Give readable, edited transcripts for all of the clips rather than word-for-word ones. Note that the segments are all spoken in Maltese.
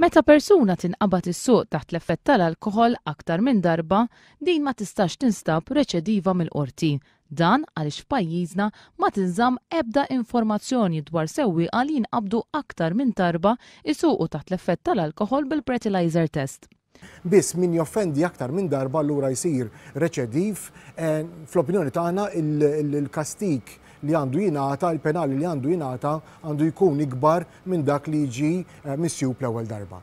Meta persuna tinqabad is-suq taħt l-effett tal-alkoħol aktar minn darba, din ma tistax tinstab reċediva mill-qorti. Dan għaliex f'pajjiżna ma tinżamm ebda informazzjoni dwar sewwieqa li jinqabdu aktar minn darba isuqu taħt l-effett tal-alkoħol bil-breathalyzer test. Biss min joffendi aktar minn darba allura jsir reċediv, fl-opinjoni tagħna il-kastik li għandu jingħata, il-penali li għandu jingħata għandu jkun ikbar minn dak li jiġi missjub l-ewwel darba.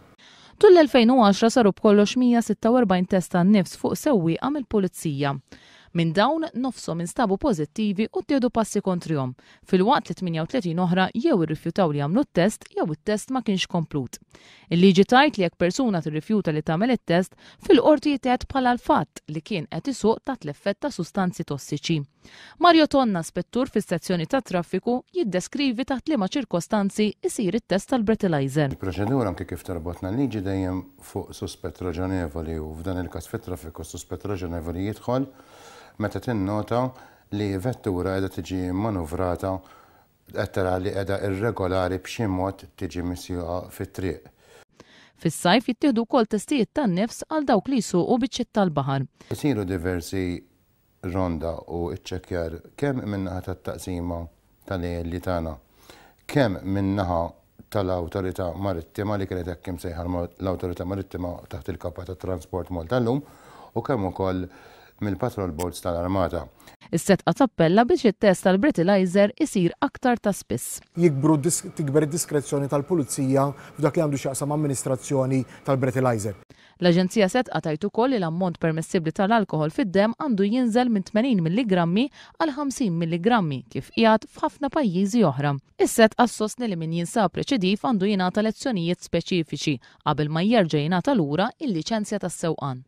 Tul l-2010 saru b'kollox 146 test tan-nifs fuq sewwieqa mill-pulizija. Minn dawn nofshom instabu pożittivi u ttieħdu passi kontrihom. Filwaqt li 38 oħra jew irrifjutaw li jagħmlu t-test jew it-test ma kienx komplut. Il-liġi tgħid li jekk persuna tirrifjuta li tagħmel it-test fil-qorti jitgħid bħala l-fatt li kien qed isuq taħt l-effett ta' sustanzi tossiċi. Mario Tonna, spettur fis-sezzjoni tat traffiku, jiddeskrivi taħt liema ċirkostanzi isir it-test tal-breathalyzer. Il-proċedura anke kif tarbotna l-liġi dejjem fuq suspett raġonevoli u f'dan il-każ fit-traffiku suspett raġonevoli jidħol meta tinnota li vettura qiegħda tiġi manuvrata qed tara li qiegħda irregolari b'xi mod tiġi missjuqa fit-triq. Fis-sajf jittieħdu wkoll testijiet tan-nifs għal dawk li jsuqu biċċiet tal-baħar. Isiru diversi ronda u iċċekkjar kemm min-naħa tat-taqsima tal-li tagħna, kemm min-naħa tal-Awtorità Marittima li kienet hekk imsejħa l-Awtorità Marittima taħt il-Kappa tat-Transport Malta llum u kemm ukoll mill-Patrol Boards tal-Armata. Is-setqa tappella biex it-test tal-breathalyzer isir aktar ta' spiss. Tikber id-diskrezzjoni tal-Pulizija f'dak li għandu x'jaqsam amministrazzjoni tal-breathalyzer. L-Aġenzija setqa tajt ukoll li l-ammont permessibbli tal-alkoħol fid-demm għandu jinżel minn 80 milligrammi għal 50 milligrammi kif qiegħed f'ħafna pajjiżi oħra. Is-setqa sostni li min jinsab reċediv għandu jingħata lezzjonijiet speċifiċi qabel ma jerġa' jingħata lura il-liċenzja tas-sewqan.